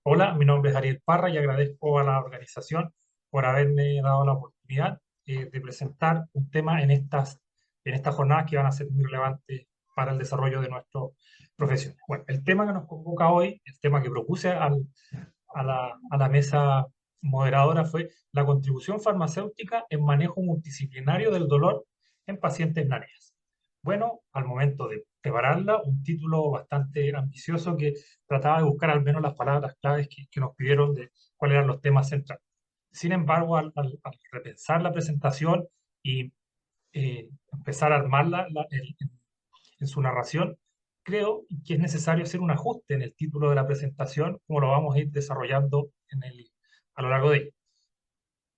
Hola, mi nombre es Ariel Parra y agradezco a la organización por haberme dado la oportunidad de presentar un tema en estas jornadas que van a ser muy relevantes para el desarrollo de nuestras profesiones. Bueno, el tema que nos convoca hoy, el tema que propuse a la mesa moderadora fue la contribución farmacéutica en manejo multidisciplinario del dolor en pacientes NANEAS. Bueno, al momento de prepararla, un título bastante ambicioso que trataba de buscar al menos las palabras claves que nos pidieron de cuáles eran los temas centrales. Sin embargo, al repensar la presentación y empezar a armarla en su narración, creo que es necesario hacer un ajuste en el título de la presentación, como lo vamos a ir desarrollando a lo largo de ella.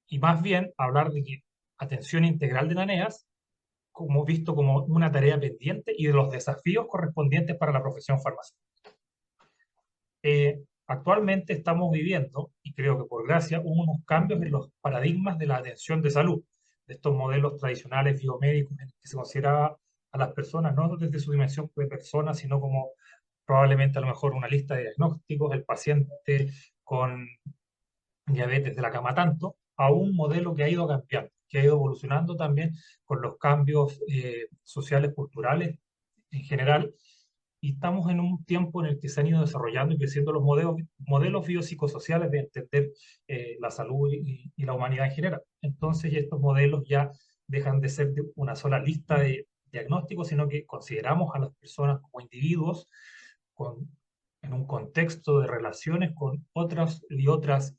Y más bien hablar de que atención integral de NANEAS como visto como una tarea pendiente y de los desafíos correspondientes para la profesión farmacéutica. Actualmente estamos viviendo, y creo que por gracia, unos cambios en los paradigmas de la atención de salud, de estos modelos tradicionales biomédicos en que se consideraba a las personas no desde su dimensión de persona, sino como probablemente a lo mejor una lista de diagnósticos, el paciente con diabetes de la cama tanto, a un modelo que ha ido cambiando, que ha ido evolucionando también con los cambios sociales, culturales en general, y estamos en un tiempo en el que se han ido desarrollando y creciendo los modelos biopsicosociales de entender la salud y la humanidad en general. Entonces, estos modelos ya dejan de ser de una sola lista de diagnósticos, sino que consideramos a las personas como individuos con, en un contexto de relaciones con otras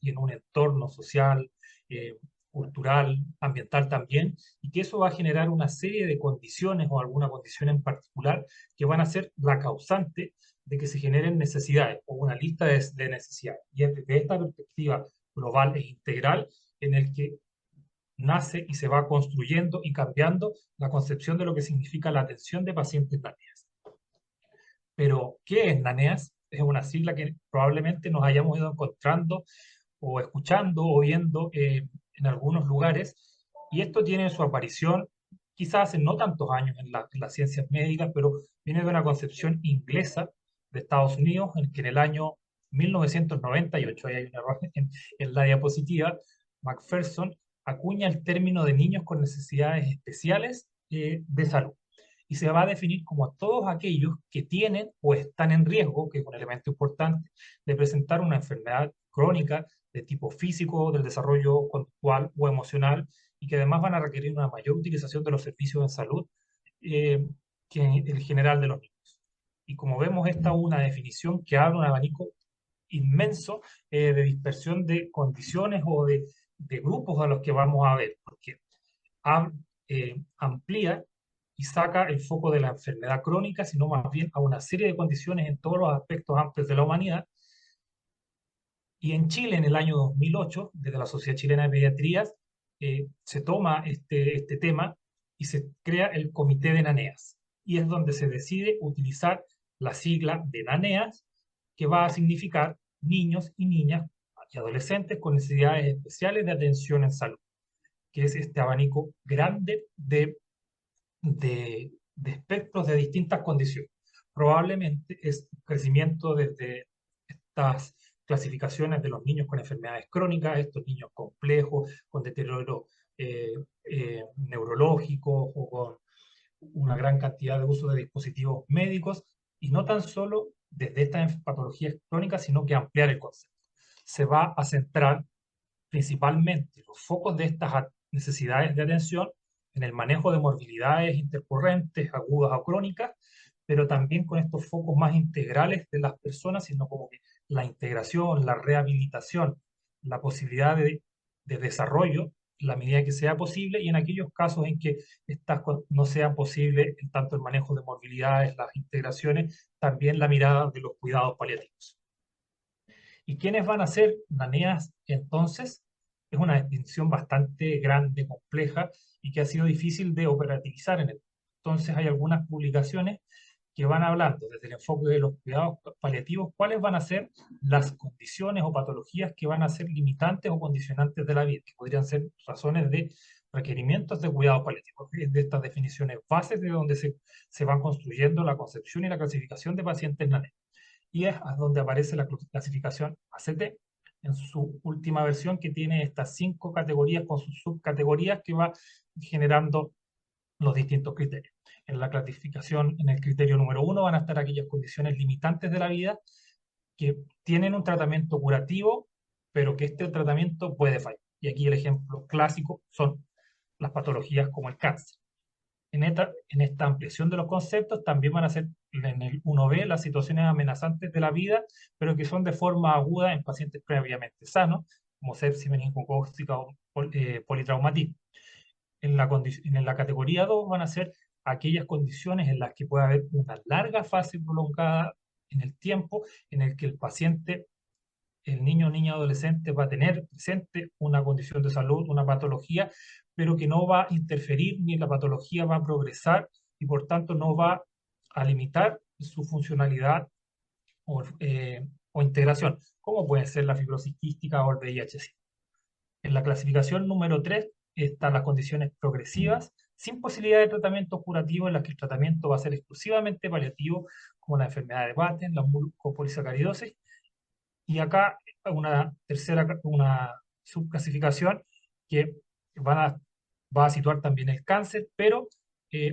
y en un entorno social, eh, cultural, ambiental también, y que eso va a generar una serie de condiciones o alguna condición en particular que van a ser la causante de que se generen necesidades o una lista de necesidades. Y es desde esta perspectiva global e integral en el que nace y se va construyendo y cambiando la concepción de lo que significa la atención de pacientes NANEAS. Pero, ¿qué es NANEAS? Es una sigla que probablemente nos hayamos ido encontrando o escuchando o viendo en algunos lugares, y esto tiene su aparición quizás hace no tantos años en las ciencias médicas, pero viene de una concepción inglesa de Estados Unidos, en que en el año 1998, ahí hay un error en la diapositiva, Macpherson acuña el término de niños con necesidades especiales de salud y se va a definir como todos aquellos que tienen o están en riesgo, que es un elemento importante, de presentar una enfermedad crónica de tipo físico, del desarrollo conductual o emocional, y que además van a requerir una mayor utilización de los servicios de salud eh, que el general de los niños. Y como vemos, esta es una definición que abre un abanico inmenso de dispersión de condiciones o de grupos a los que vamos a ver, porque amplía y saca el foco de la enfermedad crónica, sino más bien a una serie de condiciones en todos los aspectos amplios de la humanidad. Y en Chile, en el año 2008, desde la Sociedad Chilena de Pediatrías, se toma este tema y se crea el Comité de NANEAS. Y es donde se decide utilizar la sigla de NANEAS, que va a significar niños y niñas y adolescentes con necesidades especiales de atención en salud, que es este abanico grande de espectros de distintas condiciones. Probablemente es crecimiento desde estas clasificaciones de los niños con enfermedades crónicas, estos niños complejos, con deterioro neurológico o con una gran cantidad de uso de dispositivos médicos, y no tan solo desde estas patologías crónicas, sino que ampliar el concepto. Se va a centrar principalmente los focos de estas necesidades de atención en el manejo de morbilidades intercurrentes, agudas o crónicas, pero también con estos focos más integrales de las personas, sino como que la integración, la rehabilitación, la posibilidad de desarrollo, en la medida que sea posible, y en aquellos casos en que estas no sean posibles, en tanto el manejo de morbilidades, las integraciones, también la mirada de los cuidados paliativos. ¿Y quiénes van a ser NANEAS entonces? Es una distinción bastante grande, compleja y que ha sido difícil de operativizar en el. Entonces hay algunas publicaciones que van hablando desde el enfoque de los cuidados paliativos, cuáles van a ser las condiciones o patologías que van a ser limitantes o condicionantes de la vida, que podrían ser razones de requerimientos de cuidados paliativos. Es de estas definiciones bases de donde se van construyendo la concepción y la clasificación de pacientes NANEAS. y es donde aparece la clasificación ACT en su última versión, que tiene estas 5 categorías con sus subcategorías que va generando los distintos criterios. En la clasificación, en el criterio número 1 van a estar aquellas condiciones limitantes de la vida que tienen un tratamiento curativo, pero que este tratamiento puede fallar. Y aquí el ejemplo clásico son las patologías como el cáncer. En esta ampliación de los conceptos también van a ser en el 1B las situaciones amenazantes de la vida, pero que son de forma aguda en pacientes previamente sanos, como sepsis meningocócica o politraumatismo. En la categoría 2 van a ser aquellas condiciones en las que puede haber una larga fase prolongada en el tiempo, en el que el paciente, el niño o niña adolescente, va a tener presente una condición de salud, una patología, pero que no va a interferir ni la patología va a progresar y por tanto no va a limitar su funcionalidad o integración, como puede ser la fibrosis quística o el VIH-Sida. En la clasificación número 3 están las condiciones progresivas, sin posibilidad de tratamiento curativo, en las que el tratamiento va a ser exclusivamente paliativo, como la enfermedad de Batten, la mucopolisacaridosis. Y acá una subclasificación que van a, va a situar también el cáncer, pero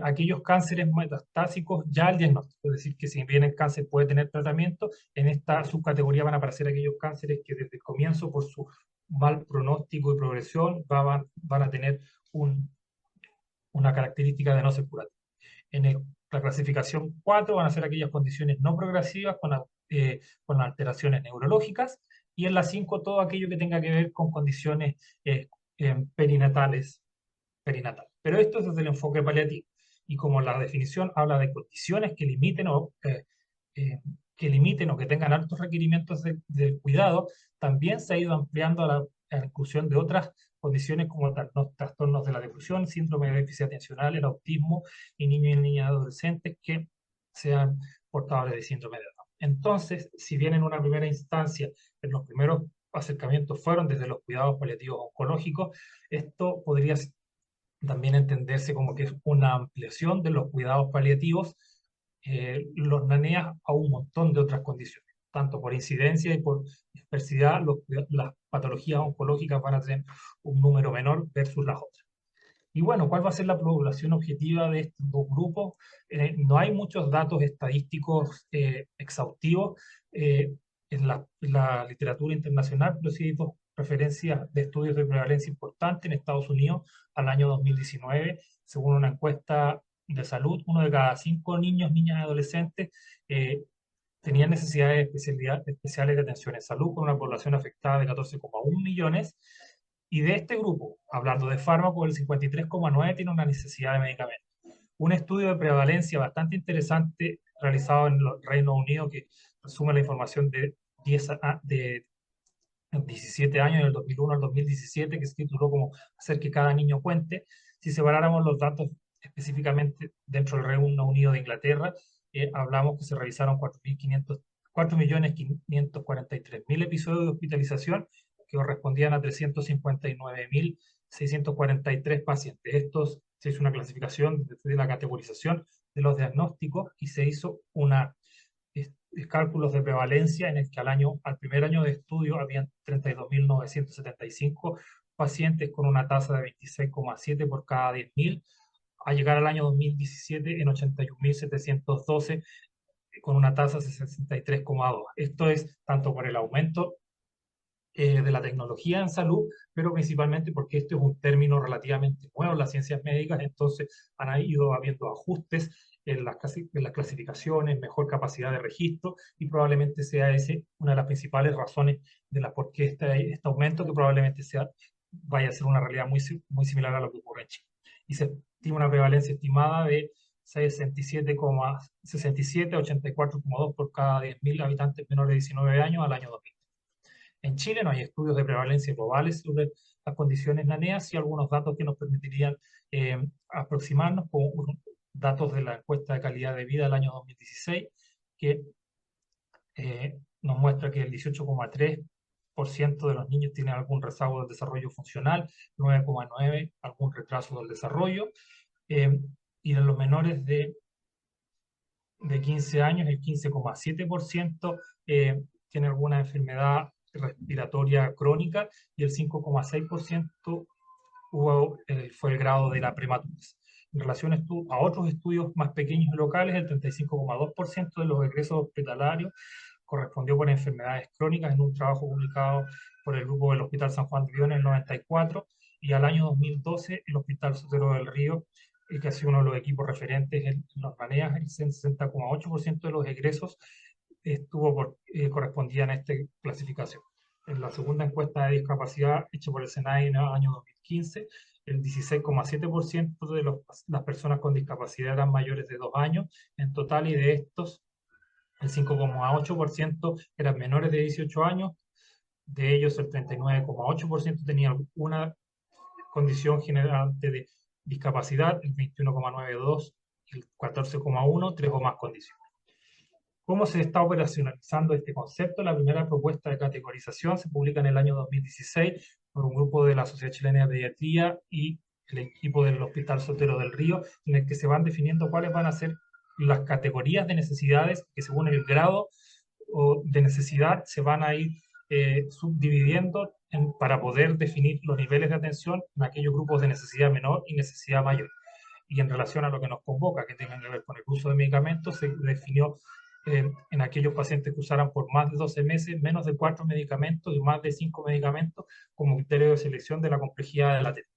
aquellos cánceres metastásicos ya al diagnóstico. Es decir, que si bien el cáncer puede tener tratamiento, en esta subcategoría van a aparecer aquellos cánceres que desde el comienzo, por su mal pronóstico y progresión, van a tener una característica de no ser curativos. La clasificación 4 van a ser aquellas condiciones no progresivas con alteraciones neurológicas, y en la 5 todo aquello que tenga que ver con condiciones perinatales. Pero esto es desde el enfoque paliativo. Y como la definición habla de condiciones eh, que limiten o que tengan altos requerimientos de cuidado, también se ha ido ampliando a la inclusión de otras condiciones como trastornos de la depresión, síndrome de déficit atencional, el autismo y niños y niñas adolescentes que sean portadores de síndrome de Down. Entonces, si bien en una primera instancia, en los primeros acercamientos fueron desde los cuidados paliativos oncológicos, esto podría también entenderse como que es una ampliación de los cuidados paliativos, los NANEAS, a un montón de otras condiciones, tanto por incidencia y por dispersidad. Las patologías oncológicas van a tener un número menor versus las otras. Y bueno, ¿cuál va a ser la población objetiva de estos dos grupos? No hay muchos datos estadísticos exhaustivos en la literatura internacional, pero sí hay dos referencias de estudios de prevalencia importantes en Estados Unidos al año 2019, según una encuesta de salud. 1 de cada 5 niños, niñas y adolescentes tenían necesidades especiales de atención en salud, con una población afectada de 14,1 millones. Y de este grupo, hablando de fármacos, el 53,9 tiene una necesidad de medicamentos. Un estudio de prevalencia bastante interesante realizado en el Reino Unido, que resume la información de 17 años, del 2001 al 2017, que se tituló como Hacer que cada niño cuente. Si separáramos los datos específicamente dentro del Reino Unido de Inglaterra, hablamos que se realizaron 4.543.000 episodios de hospitalización, que correspondían a 359.643 pacientes. Se hizo una clasificación de la categorización de los diagnósticos y se hizo cálculos de prevalencia en el que al primer año de estudio habían 32.975 pacientes con una tasa de 26,7 por cada 10.000, a llegar al año 2017 en 81.712 con una tasa de 63,2. Esto es tanto por el aumento de la tecnología en salud, pero principalmente porque este es un término relativamente nuevo en las ciencias médicas. Entonces han ido habiendo ajustes en las clasificaciones, mejor capacidad de registro, y probablemente sea ese una de las principales razones de por qué este aumento, que probablemente vaya a ser una realidad muy similar a lo que ocurre en Chile. Y se estima una prevalencia estimada de 67 a 84,2 por cada 10.000 habitantes menores de 19 años al año 2000. En Chile no hay estudios de prevalencia globales sobre las condiciones NANEAS, y algunos datos que nos permitirían aproximarnos con datos de la encuesta de calidad de vida del año 2016, que nos muestra que el 18,3% de los niños tienen algún rezago del desarrollo funcional, 9,9% algún retraso del desarrollo, y en los menores de de 15 años, el 15,7% tiene alguna enfermedad respiratoria crónica y el 5,6% fue el grado de la prematuriz. En relación a otros estudios más pequeños y locales, el 35,2% de los egresos hospitalarios correspondió por enfermedades crónicas en un trabajo publicado por el grupo del Hospital San Juan de Dios en el 94, y al año 2012 el Hospital Sotero del Río, que ha sido uno de los equipos referentes en los manejas, el 60,8% de los egresos correspondían a esta clasificación. En la segunda encuesta de discapacidad hecha por el SENAI en el año 2015, el 16,7% de las personas con discapacidad eran mayores de 2 años en total, y de estos el 5,8% eran menores de 18 años. De ellos el 39,8% tenía alguna condición generante de discapacidad, el 21,92%, el 14,1%, 3 o más condiciones. ¿Cómo se está operacionalizando este concepto? La primera propuesta de categorización se publica en el año 2016 por un grupo de la Sociedad Chilena de Pediatría y el equipo del Hospital Sotero del Río, en el que se van definiendo cuáles van a ser las categorías de necesidades que, según el grado de necesidad, se van a ir subdividiendo para poder definir los niveles de atención en aquellos grupos de necesidad menor y necesidad mayor. Y en relación a lo que nos convoca, que tengan que ver con el uso de medicamentos, se definió en aquellos pacientes que usaran por más de 12 meses menos de 4 medicamentos y más de 5 medicamentos como criterio de selección de la complejidad de la terapia.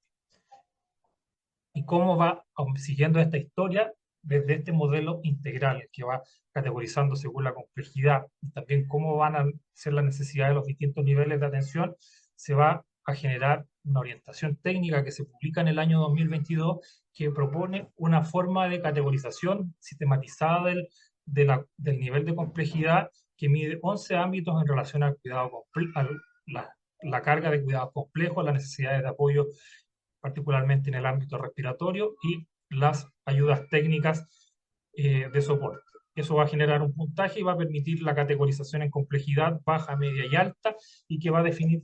¿Y cómo va siguiendo esta historia? Desde este modelo integral que va categorizando según la complejidad y también cómo van a ser las necesidades de los distintos niveles de atención, se va a generar una orientación técnica que se publica en el año 2022, que propone una forma de categorización sistematizada del nivel de complejidad, que mide 11 ámbitos en relación al cuidado la carga de cuidados complejos, las necesidades de apoyo particularmente en el ámbito respiratorio, y las ayudas técnicas de soporte. Eso va a generar un puntaje y va a permitir la categorización en complejidad baja, media y alta, y que va a definir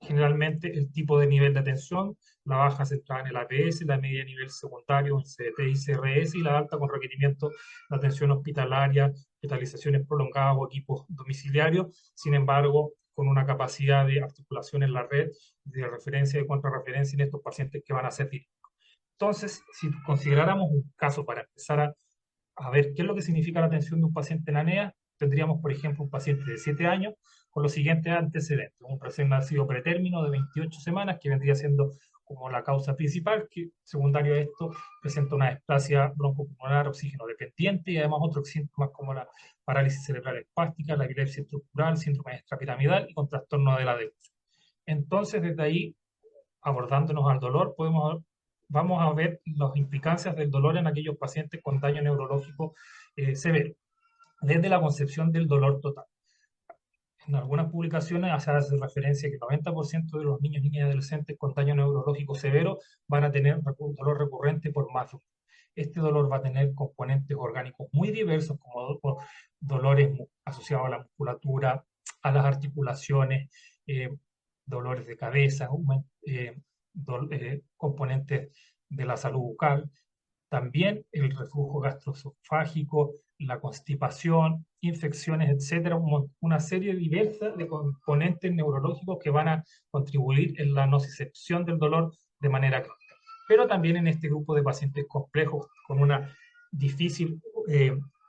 generalmente el tipo de nivel de atención, la baja centrada en el APS, la media a nivel secundario en CDT y CRS, y la alta con requerimiento de atención hospitalaria, hospitalizaciones prolongadas o equipos domiciliarios, sin embargo, con una capacidad de articulación en la red, de referencia y de contrarreferencia en estos pacientes que van a ser típicos. Entonces, si consideráramos un caso para empezar a ver qué es lo que significa la atención de un paciente en ANEA, tendríamos, por ejemplo, un paciente de 7 años con los siguientes antecedentes: un recién nacido pretérmino de 28 semanas, que vendría siendo como la causa principal, que secundario a esto presenta una displasia broncopulmonar oxígeno dependiente, y además otros síntomas como la parálisis cerebral espástica, la epilepsia estructural, síndrome extrapiramidal y con trastorno de la depresión. Entonces, desde ahí, abordándonos al dolor, vamos a ver las implicancias del dolor en aquellos pacientes con daño neurológico severo, desde la concepción del dolor total. En algunas publicaciones se hace referencia a que el 90% de los niños, niñas y adolescentes con daño neurológico severo van a tener dolor recurrente por más de un año. Este dolor va a tener componentes orgánicos muy diversos, como dolores asociados a la musculatura, a las articulaciones, dolores de cabeza, componentes de la salud bucal, también el reflujo gastroesofágico, la constipación, infecciones, etcétera, una serie diversa de componentes neurológicos que van a contribuir en la nocicepción del dolor de manera crónica. Pero también en este grupo de pacientes complejos con una difícil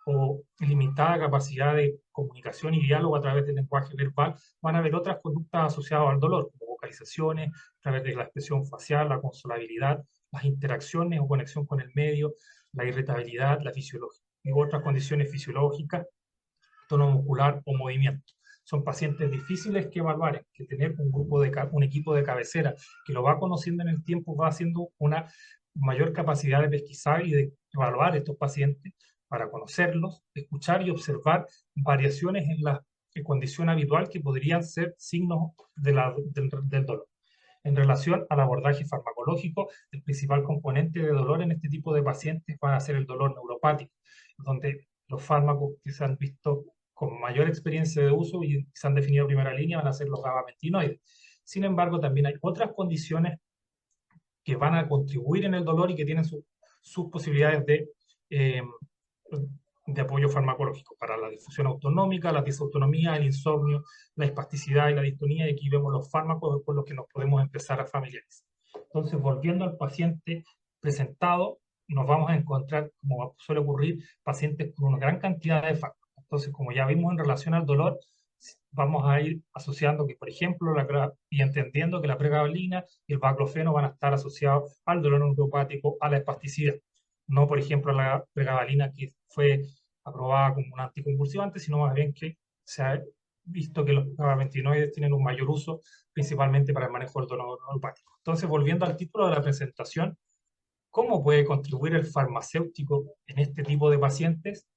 o limitada capacidad de comunicación y diálogo a través del lenguaje verbal, van a haber otras conductas asociadas al dolor, como vocalizaciones, a través de la expresión facial, la consolabilidad, las interacciones o conexión con el medio, la irritabilidad, la fisiología y otras condiciones fisiológicas, tono muscular o movimiento. Son pacientes difíciles que evaluar, que tener un equipo de cabecera que lo va conociendo en el tiempo va haciendo una mayor capacidad de pesquisar y de evaluar estos pacientes para conocerlos, escuchar y observar variaciones en la condición habitual que podrían ser signos del dolor. En relación al abordaje farmacológico, el principal componente de dolor en este tipo de pacientes va a ser el dolor neuropático, donde los fármacos que se han visto con mayor experiencia de uso y se han definido en primera línea van a ser los gabapentoinoides. Sin embargo, también hay otras condiciones que van a contribuir en el dolor y que tienen sus posibilidades de de apoyo farmacológico para la difusión autonómica, la disautonomía, el insomnio, la espasticidad y la distonía, y aquí vemos los fármacos con los que nos podemos empezar a familiarizar. Entonces, volviendo al paciente presentado, nos vamos a encontrar, como suele ocurrir, pacientes con una gran cantidad de fármacos. Entonces, como ya vimos en relación al dolor, vamos a ir asociando que, por ejemplo, y entendiendo que la pregabalina y el baclofeno van a estar asociados al dolor neuropático, a la espasticidad. No, por ejemplo, la pregabalina que fue aprobada como un anticonvulsivante, sino más bien que se ha visto que los gabapentinoides tienen un mayor uso, principalmente para el manejo del dolor neuropático. Entonces, volviendo al título de la presentación, ¿cómo puede contribuir el farmacéutico en este tipo de pacientes?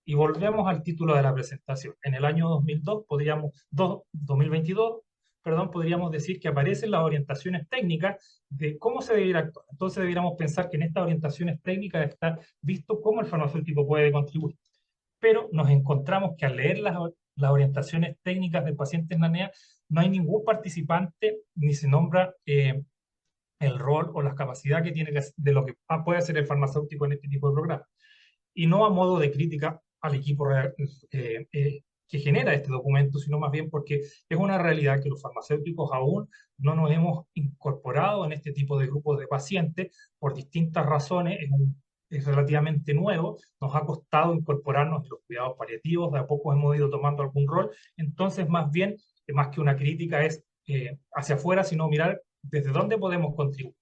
Y volvemos al título de la presentación. En el año 2022, perdón, podríamos decir que aparecen las orientaciones técnicas de cómo se debería actuar. Entonces deberíamos pensar que en estas orientaciones técnicas está visto cómo el farmacéutico puede contribuir. Pero nos encontramos que al leer las orientaciones técnicas del paciente en NANEA, no hay ningún participante ni se nombra el rol o las capacidades que tiene de lo que puede hacer el farmacéutico en este tipo de programas. Y no a modo de crítica al equipo que genera este documento, sino más bien porque es una realidad que los farmacéuticos aún no nos hemos incorporado en este tipo de grupos de pacientes por distintas razones. Es relativamente nuevo, nos ha costado incorporarnos en los cuidados paliativos, de a poco hemos ido tomando algún rol. Entonces, más bien, más que una crítica es hacia afuera, sino mirar desde dónde podemos contribuir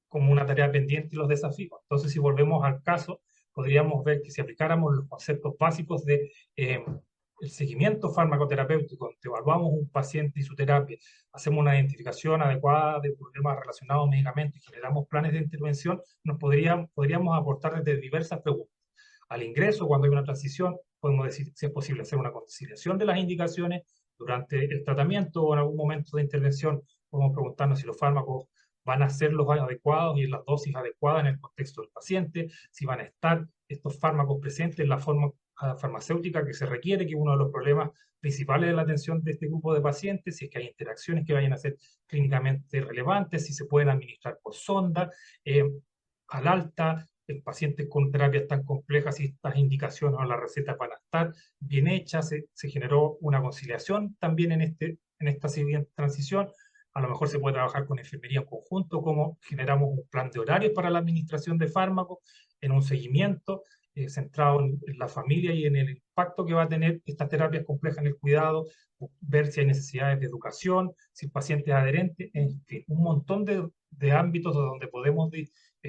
como una tarea pendiente y los desafíos. Entonces, si volvemos al caso, podríamos ver que si aplicáramos los conceptos básicos de el seguimiento farmacoterapéutico, donde evaluamos un paciente y su terapia, hacemos una identificación adecuada de problemas relacionados a medicamentos y generamos planes de intervención, podríamos aportar desde diversas preguntas. Al ingreso, cuando hay una transición, podemos decir si es posible hacer una conciliación de las indicaciones durante el tratamiento o en algún momento de intervención, podemos preguntarnos si los fármacos van a ser los adecuados y en las dosis adecuadas en el contexto del paciente, si van a estar estos fármacos presentes en la forma farmacéutica que se requiere, que es uno de los problemas principales de la atención de este grupo de pacientes, si es que hay interacciones que vayan a ser clínicamente relevantes, si se pueden administrar por sonda, al alta, en pacientes con terapias tan complejas, si estas indicaciones o las recetas van a estar bien hechas, se generó una conciliación también en esta siguiente transición. A lo mejor se puede trabajar con enfermería en conjunto, como generamos un plan de horarios para la administración de fármacos, en un seguimiento centrado en la familia y en el impacto que va a tener estas terapias complejas en el cuidado, ver si hay necesidades de educación, si el paciente es adherente, en fin, un montón de ámbitos donde podemos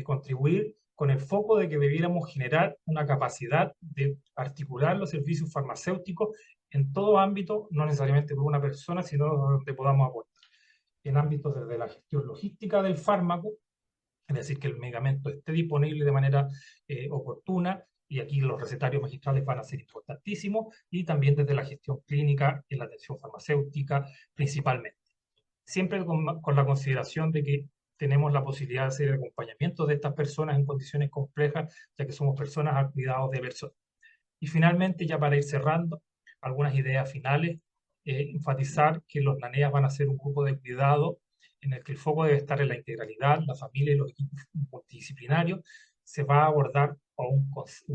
contribuir con el foco de que debiéramos generar una capacidad de articular los servicios farmacéuticos en todo ámbito, no necesariamente por una persona, sino donde podamos aportar en ámbitos desde la gestión logística del fármaco, es decir, que el medicamento esté disponible de manera oportuna, y aquí los recetarios magistrales van a ser importantísimos, y también desde la gestión clínica en la atención farmacéutica principalmente. Siempre con la consideración de que tenemos la posibilidad de hacer el acompañamiento de estas personas en condiciones complejas, ya que somos personas al cuidado de personas. Y finalmente, ya para ir cerrando, algunas ideas finales, enfatizar que los NANEAS van a ser un grupo de cuidado en el que el foco debe estar en la integralidad, la familia y los equipos multidisciplinarios. Se va a abordar a un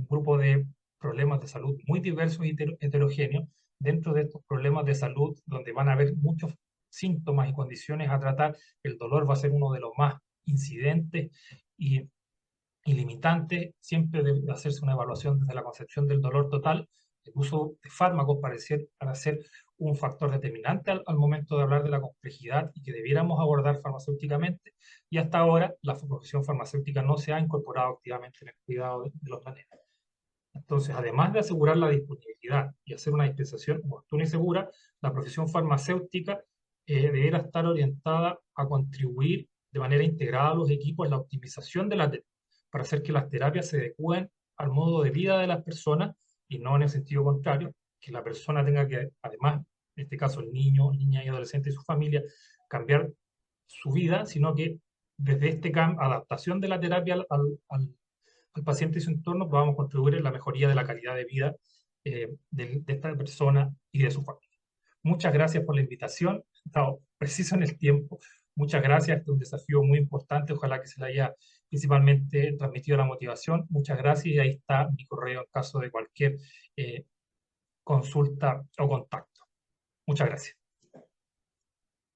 grupo de problemas de salud muy diversos y heterogéneos. Dentro de estos problemas de salud, donde van a haber muchos síntomas y condiciones a tratar, el dolor va a ser uno de los más incidentes y limitante, siempre debe hacerse una evaluación desde la concepción del dolor total. El uso de fármacos para ser un factor determinante al momento de hablar de la complejidad y que debiéramos abordar farmacéuticamente. Y hasta ahora la profesión farmacéutica no se ha incorporado activamente en el cuidado de los pacientes. Entonces, además de asegurar la disponibilidad y hacer una dispensación oportuna y segura, la profesión farmacéutica debiera estar orientada a contribuir de manera integrada a los equipos en la optimización de la terapia, para hacer que las terapias se adecúen al modo de vida de las personas y no en el sentido contrario, que la persona tenga que, además, en este caso el niño, niña y adolescente y su familia, cambiar su vida, sino que desde adaptación de la terapia al paciente y su entorno, podamos contribuir en la mejoría de la calidad de vida de esta persona y de su familia. Muchas gracias por la invitación. He estado preciso en el tiempo. Muchas gracias. Este es un desafío muy importante. Ojalá que se le haya principalmente transmitido la motivación. Muchas gracias y ahí está mi correo en caso de cualquier consulta o contacto. Muchas gracias.